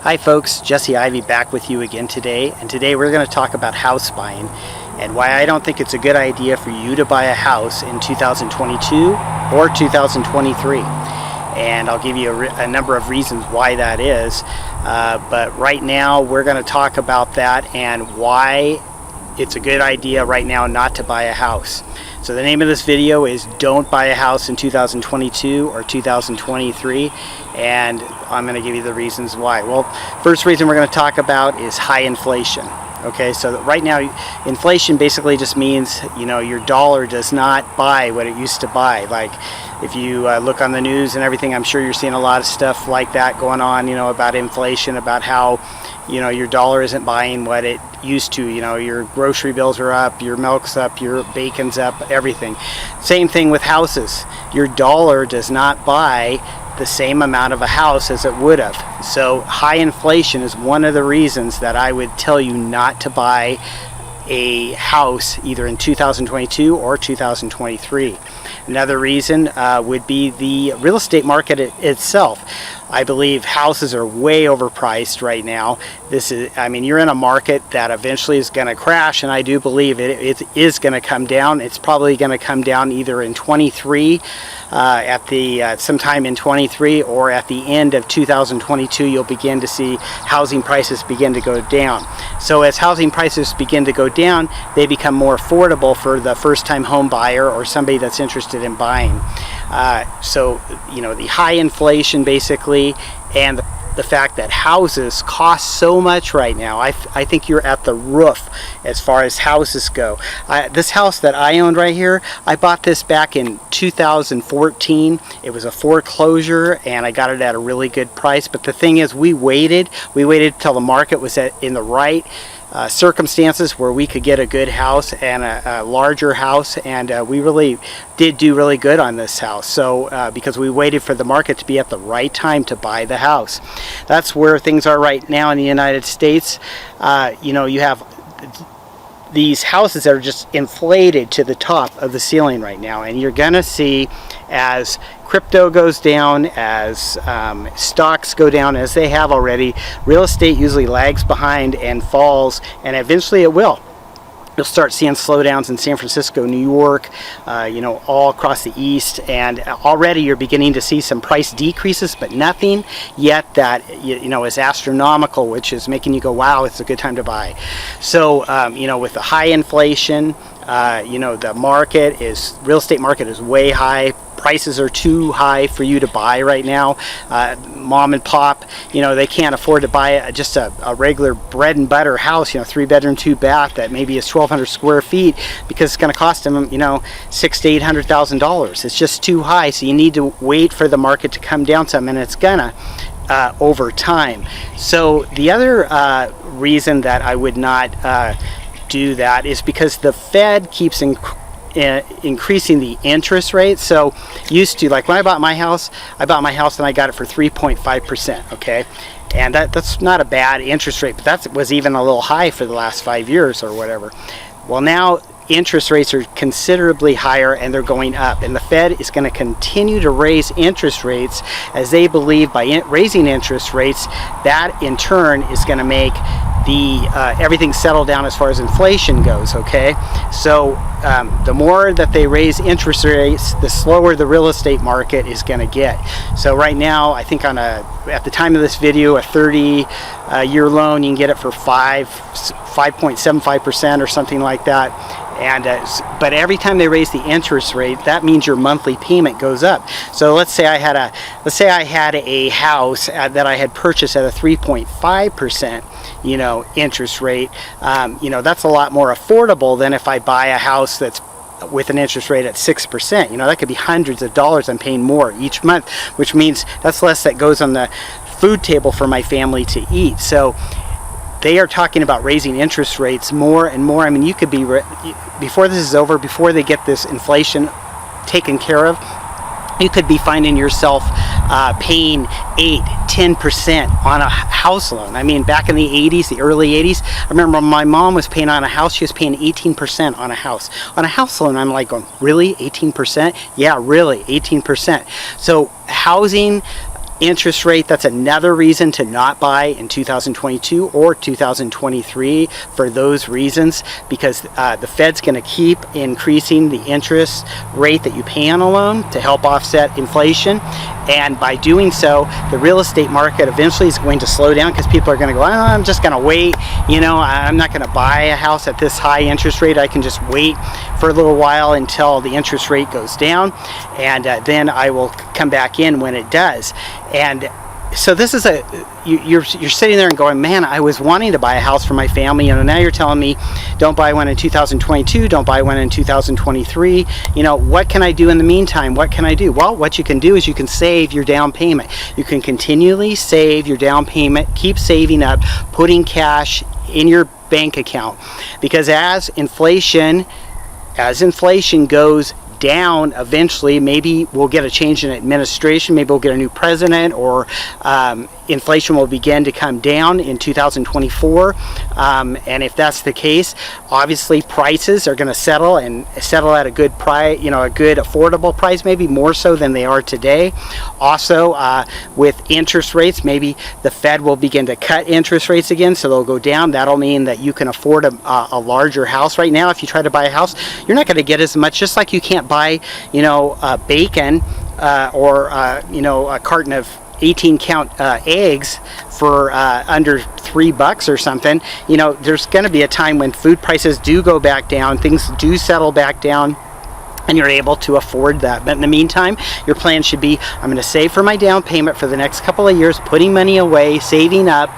Hi folks, Jesse Ivy back with you again today, and today we're going to talk about house buying and why I don't think it's a good idea for you to buy a house in 2022 or 2023. And I'll give you a number of reasons why that is, but right now we're going to talk about that and why it's a good idea right now not to buy a house. So the name of this video is Don't Buy a House in 2022 or 2023, and I'm going to give you the reasons why. Well, first reason we're going to talk about is high inflation. Okay, so right now inflation basically just means, you know, your dollar does not buy what it used to buy. Like if you look on the news and everything, I'm sure you're seeing a lot of stuff like that going on, you know, about inflation, about how, you know, your dollar isn't buying what it used to. You know, your grocery bills are up, your milk's up, your bacon's up, everything. Same thing with houses. Your dollar does not buy the same amount of a house as it would have. So high inflation is one of the reasons that I would tell you not to buy a house either in 2022 or 2023. Another reason would be the real estate market itself. I believe houses are way overpriced right now. I mean, you're in a market that eventually is going to crash, and I do believe it is going to come down. It's probably going to come down either in 23, sometime in 23, or at the end of 2022. You'll begin to see housing prices begin to go down. So as housing prices begin to go down, they become more affordable for the first-time home buyer or somebody that's interested in buying. So, you know, the high inflation basically, and the fact that houses cost so much right now. I think you're at the roof as far as houses go. This house that I owned right here, I bought this back in 2014. It was a foreclosure and I got it at a really good price. But the thing is, we waited till the market was in the right circumstances where we could get a good house and a larger house, and we really did do really good on this house. So because we waited for the market to be at the right time to buy the house. That's where things are right now in the United States. You know, you have these houses that are just inflated to the top of the ceiling right now, and you're gonna see as crypto goes down, as stocks go down, as they have already, real estate usually lags behind and falls, and eventually it will. You'll start seeing slowdowns in San Francisco, New York, you know, all across the East, and already you're beginning to see some price decreases, but nothing yet that, you know, is astronomical, which is making you go, wow, it's a good time to buy. So, you know, with the high inflation, you know, the real estate market is way high. Prices are too high for you to buy right now. Mom and pop, you know, they can't afford to buy just a regular bread and butter house, you know, 3-bedroom, 2-bath that maybe is 1,200 square feet, because it's going to cost them, you know, $600,000 to $800,000. It's just too high. So you need to wait for the market to come down some, and it's gonna over time. So the other reason that I would not do that is because the Fed keeps increasing the interest rate. So used to, like when I bought my house and I got it for 3.5%. okay, and that's not a bad interest rate, but that was even a little high for the last 5 years or whatever. Well, now interest rates are considerably higher and they're going up, and the Fed is going to continue to raise interest rates, as they believe by raising interest rates, that in turn is going to make everything settle down as far as inflation goes. Okay, so the more that they raise interest rates, the slower the real estate market is going to get. So right now, I think at the time of this video, a 30-year loan, you can get it for 5.75% or something like that. And but every time they raise the interest rate, that means your monthly payment goes up. So let's say I had a house that I had purchased at a 3.5%, you know, interest rate. You know, that's a lot more affordable than if I buy a house that's with an interest rate at 6%. You know, that could be hundreds of dollars I'm paying more each month, which means that's less that goes on the food table for my family to eat. So they are talking about raising interest rates more and more. I mean, you could be, before this is over, before they get this inflation taken care of, you could be finding yourself paying 8-10% on a house loan. I mean, back in the 80s, the early 80s, I remember my mom was paying on a house, she was paying 18% on a house. On a house loan, I'm like going, really? 18%? Yeah, really, 18%. So housing interest rate, that's another reason to not buy in 2022 or 2023 for those reasons, because the Fed's going to keep increasing the interest rate that you pay on a loan to help offset inflation. And by doing so, the real estate market eventually is going to slow down, because people are going to go, oh, I'm just going to wait, you know, I'm not going to buy a house at this high interest rate. I can just wait for a little while until the interest rate goes down, and then I will come back in when it does. And so this is you're sitting there and going, man, I was wanting to buy a house for my family, and now you're telling me don't buy one in 2022, don't buy one in 2023. You know, what can I do in the meantime? What can I do? Well, what you can do is you can save your down payment. You can continually save your down payment, keep saving up, putting cash in your bank account, because as inflation goes down, eventually maybe we'll get a change in administration, maybe we'll get a new president, or inflation will begin to come down in 2024, and if that's the case, obviously prices are going to settle at a good price, you know, a good affordable price, maybe more so than they are today. Also, with interest rates, maybe the Fed will begin to cut interest rates again, so they'll go down. That'll mean that you can afford a larger house. Right now, if you try to buy a house, you're not going to get as much, just like you can't buy, you know, bacon or you know, a carton of 18 count eggs for under $3 or something. You know, there's going to be a time when food prices do go back down, things do settle back down, and you're able to afford that. But in the meantime, your plan should be, I'm going to save for my down payment for the next couple of years, putting money away, saving up,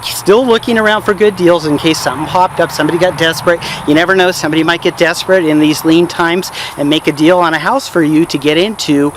still looking around for good deals in case something popped up, somebody got desperate. You never know, somebody might get desperate in these lean times and make a deal on a house for you to get into.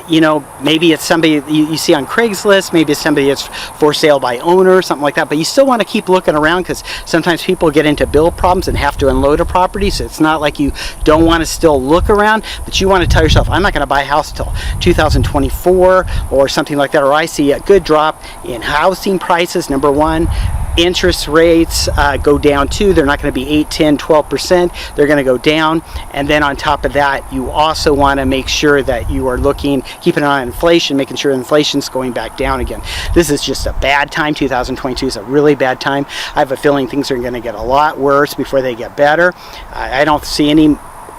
You know, maybe it's somebody you see on Craigslist, maybe it's somebody that's for sale by owner, something like that. But you still want to keep looking around, because sometimes people get into bill problems and have to unload a property, so it's not like you don't want to still look around, but you want to tell yourself, I'm not going to buy a house till 2024 or something like that, or I see a good drop in housing prices. Number one, interest rates go down too. They're not going to be 8, 10, 12%. They're going to go down. And then on top of that, you also want to make sure that you are keeping an eye on inflation, making sure inflation's going back down again. This is just a bad time. 2022 is a really bad time. I have a feeling things are going to get a lot worse before they get better. I don't see any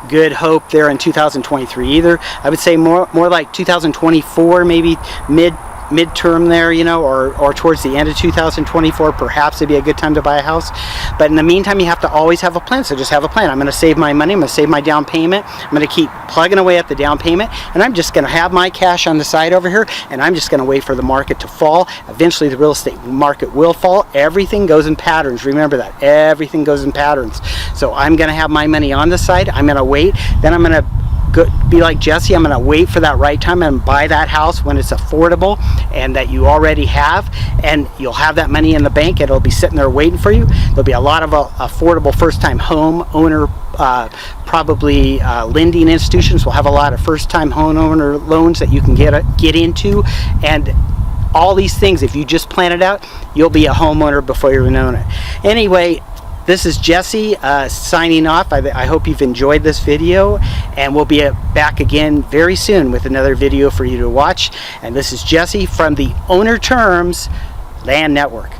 good hope there in 2023 either. I would say more like 2024, maybe midterm there, you know, or towards the end of 2024, perhaps it'd be a good time to buy a house. But in the meantime, you have to always have a plan. So just have a plan. I'm going to save my money. I'm going to save my down payment. I'm going to keep plugging away at the down payment, and I'm just going to have my cash on the side over here, and I'm just going to wait for the market to fall. Eventually the real estate market will fall. Everything goes in patterns. Remember that. Everything goes in patterns. So I'm going to have my money on the side. I'm going to wait. Then I'm going to be like Jesse. I'm going to wait for that right time and buy that house when it's affordable and that you already have, and you'll have that money in the bank. It'll be sitting there waiting for you. There'll be a lot of affordable first-time home owner probably lending institutions will have a lot of first-time homeowner loans that you can get into, and all these things, if you just plan it out, you'll be a homeowner before you even own it. Anyway, this is Jesse signing off. I hope you've enjoyed this video, and we'll be back again very soon with another video for you to watch. And this is Jesse from the Owner Terms Land Network.